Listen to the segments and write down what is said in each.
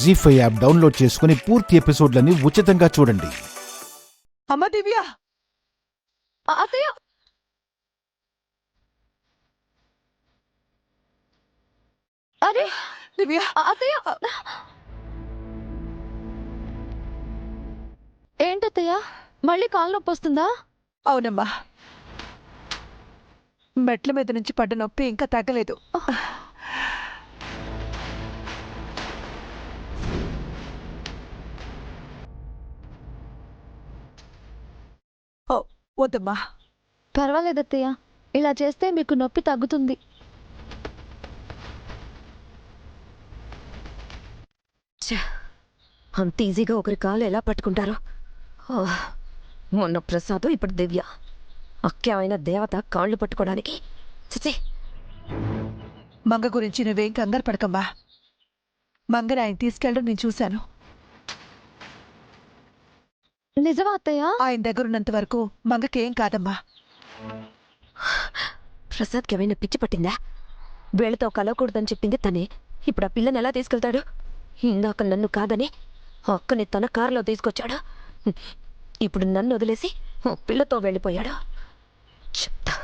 జీ5 app download చేసుకుని పూర్తి ఎపిసోడ్లని ఉచితంగా చూడండి. అమ్మ దివ్య, అత్తయ్య, అరే దివ్య, అత్తయ్య, ఏంటత్తయ్య మళ్ళీ కాలు నొప్పి వస్తుందా? అవునమ్మా, మెట్ల మీద నుంచి పడ్డ నొప్పి ఇంకా తగ్గలేదు. ఓ వద్దమ్మా. పర్వాలేదత్తయ్య, ఇలా చేస్తే మీకు నొప్పి తగ్గుతుంది. అంత ఈజీగా ఒకరి కాలు ఎలా పట్టుకుంటారో. మొన్న ప్రసాద్, ఇప్పుడు దివ్య. అక్కేమైన దేవత కాళ్ళు పట్టుకోవడానికి. చిచి. మంగ గురించి నువ్వేం కంగారు పడకమ్మా. మంగని ఆయన తీసుకెళ్ళడం నేను చూశాను. నిజమా అత్తయ్య? ఆయన దగ్గరున్నంత వరకు మంగకేం కాదమ్మా. ప్రసాద్కి ఏమైనా పిచ్చి పట్టిందా? వీళ్ళతో కలవకూడదని చెప్పింది తనే. ఇప్పుడు ఆ పిల్లని ఎలా తీసుకెళ్తాడు? ఇందాక నన్ను కాదని అక్కని తన కారులో తీసుకొచ్చాడు. ఇప్పుడు నన్ను వదిలేసి పిల్లతో వెళ్ళిపోయాడు. చెప్తా.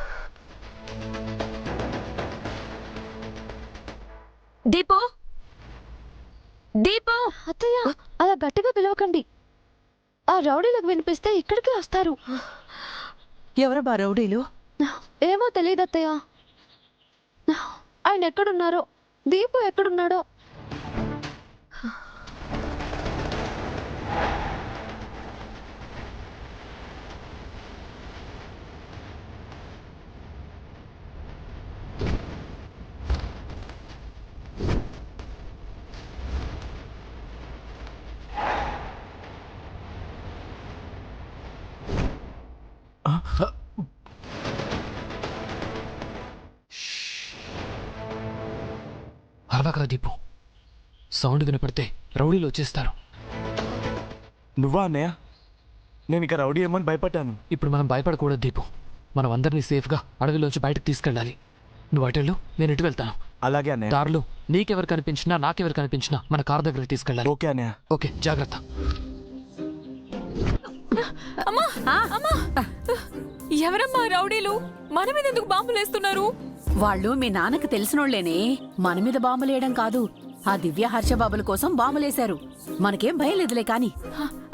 దీపో, దీపో. అత్తయ్య, అలా గట్టిగా పిలవకండి. ఆ రౌడీలకు వినిపిస్తే ఇక్కడికి వస్తారు. ఎవరమ్మా రౌడీలు? ఏమో తెలియదు అత్తయ్య. ఆయన ఎక్కడున్నారో, దీపు ఎక్కడున్నాడో. అరవకరా దీపు, సౌండ్ వినపడితే రౌడీలు వచ్చేస్తారు. నువ్వా అన్నయ్య? నేను ఇక రౌడీ ఏమని భయపడ్డాను. ఇప్పుడు మనం భయపడకూడదు దీపు. మనం అందరినీ సేఫ్గా అడవిలోంచి బయటకు తీసుకెళ్ళాలి. నువ్వు అటెళ్ళు, నేను ఇటు వెళ్తాను. అలాగే అన్నయ్య. దారిలో నీకెవరు కనిపించినా నాకెవరు కనిపించినా మన కార్ దగ్గరికి తీసుకెళ్ళాలి. ఓకే అన్నయ్య. ఓకే, జాగ్రత్త. ఎవరమ్మా రౌడీలు? మన మీద ఎందుకు బాంబులేస్తున్నారు? వాళ్ళు మీ నాన్నకు తెలిసినోళ్లేనే. మన మీద బాంబులేయడం కాదు, ఆ దివ్య హర్షబాబుల కోసం బాంబులేశారు. మనకేం భయం లేదులే కాని.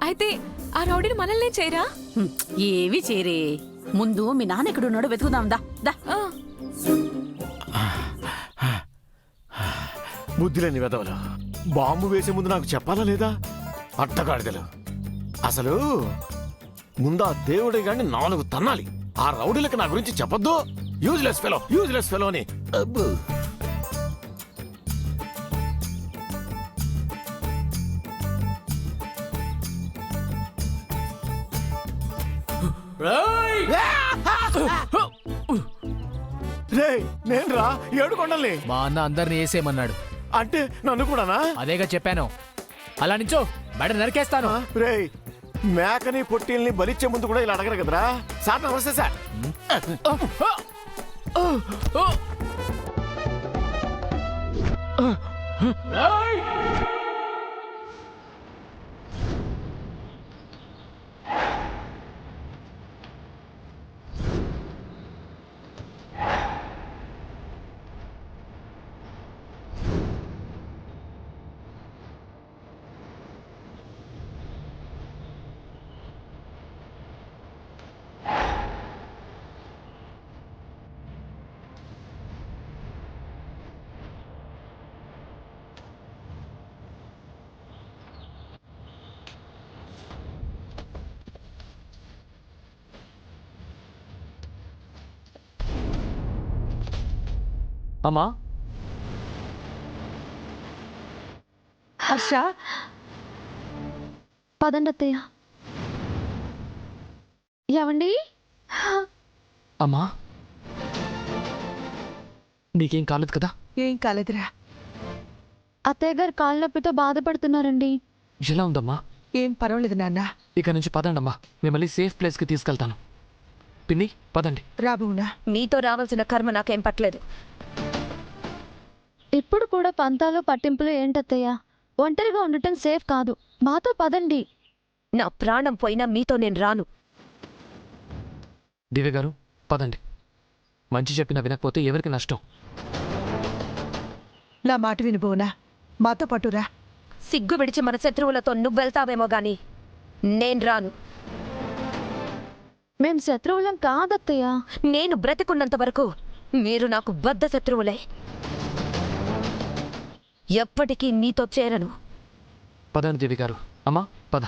అయితే ఆ రౌడీలు మనల్నే చేయరా? ఏవి చేరే, ముందు మీ నాన్న ఎక్కడున్నాడో వెతుకుదాం. దా దా. బుద్ధిలేని వెదవలు. బాంబు వేసే ముందు నాకు చెప్పాలా లేదా? అట్టగాడిదలు. అసలు ముందా దేవుడి గాని 4 తన్నాలి. ఆ రౌడీలకు నా గురించి చెప్పొద్దు. యూజ్లెస్ ఫెలో అని. అబ్బో. రేయ్, నేను రా ఏడుకొండల్ని. మా అన్న అందరిని వేసేయమన్నాడు. అంటే నన్ను కూడానా? అదేగా చెప్పాను. అలా నించో, బయట నరికేస్తాను. రేయ్, మేకని పొట్టిల్ని బలిచ్చే ముందు కూడా ఇలా అడగరు కదరా. సార్ నమస్తే సార్. అమ్మా, హర్ష, పదండి అత్తయ్య. ఏమండి? అమ్మా, నీకేం కాలేదు కదా? ఏం కాలేదురా. అత్తయ్య గారు కాళ్ళ నొప్పితో బాధపడుతున్నారండి. ఎలా ఉందమ్మా? ఏం పర్వాలేదు నాన్న. ఇక నుంచి పదండమ్మా, మిమ్మల్ని సేఫ్ ప్లేస్కి తీసుకెళ్తాను. పిన్ని, పదండి. రాబునా. మీతో రావాల్సిన కర్మ నాకేం పట్టలేదు. ఇప్పుడు కూడా పంతాలు పట్టింపులు ఏంటత్తయ్య? ఒంటరిగా ఉండటం సేఫ్ కాదు. మాతో పదండి. నా ప్రాణం పోయినా మీతో నేను రాను. దివ్య గారు పదండి. మంచి చెప్పినా వినకపోతే ఎవరికి నష్టం? నా మాట విను భువన, మాతో పట్టురా. సిగ్గు విడిచి మన శత్రువులతో నువ్వు వెళ్తావేమో గాని నేను రాను. మేం శత్రువులం కాదత్తయ్య. నేను బ్రతికున్నంత వరకు మీరు నాకు బద్ధ శత్రువులే. ఎప్పటికీ మీతో చేరను. పదండి దివ్య గారు. అమ్మా పద.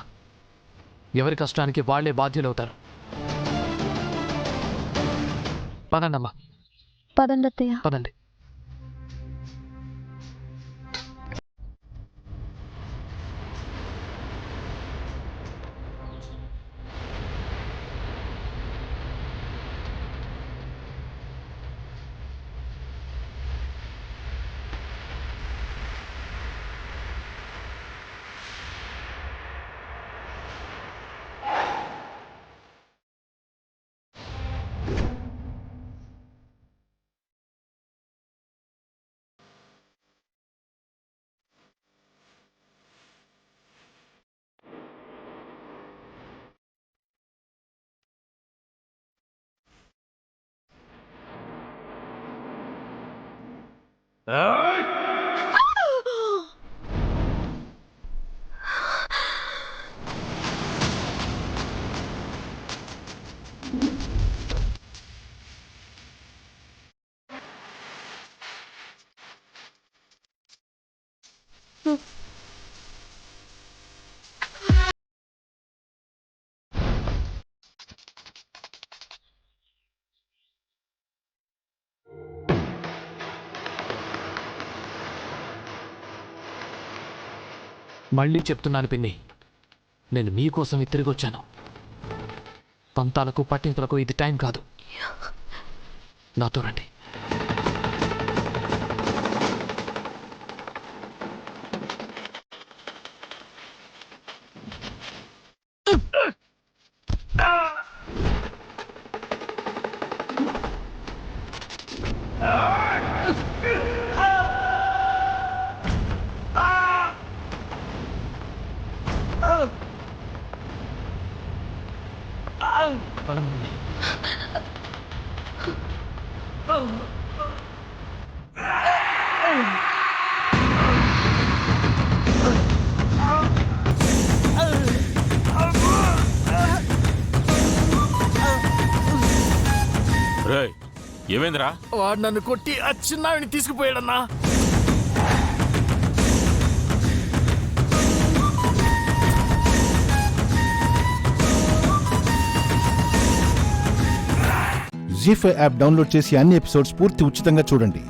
ఎవరి కష్టానికి వాళ్లే బాధ్యులవుతారు. పదండి అమ్మా, పదండి అత్తయ్య. పదండి. మళ్ళీ చెప్తున్నాను పిన్ని, నేను మీకోసం తిరిగి వచ్చాను. పంతాలకు పట్టింపులకు ఇది టైం కాదు. నాతో రండి. పదండి. రేయ్, ఏమైందిరా? వాడు నన్ను కొట్టి ఆ చిన్నావిని తీసుకుపోయాడన్నా. జీ5 యాప్ డౌన్లోడ్ చేసి అన్ని ఎపిసోడ్స్ పూర్తి ఉచితంగా చూడండి.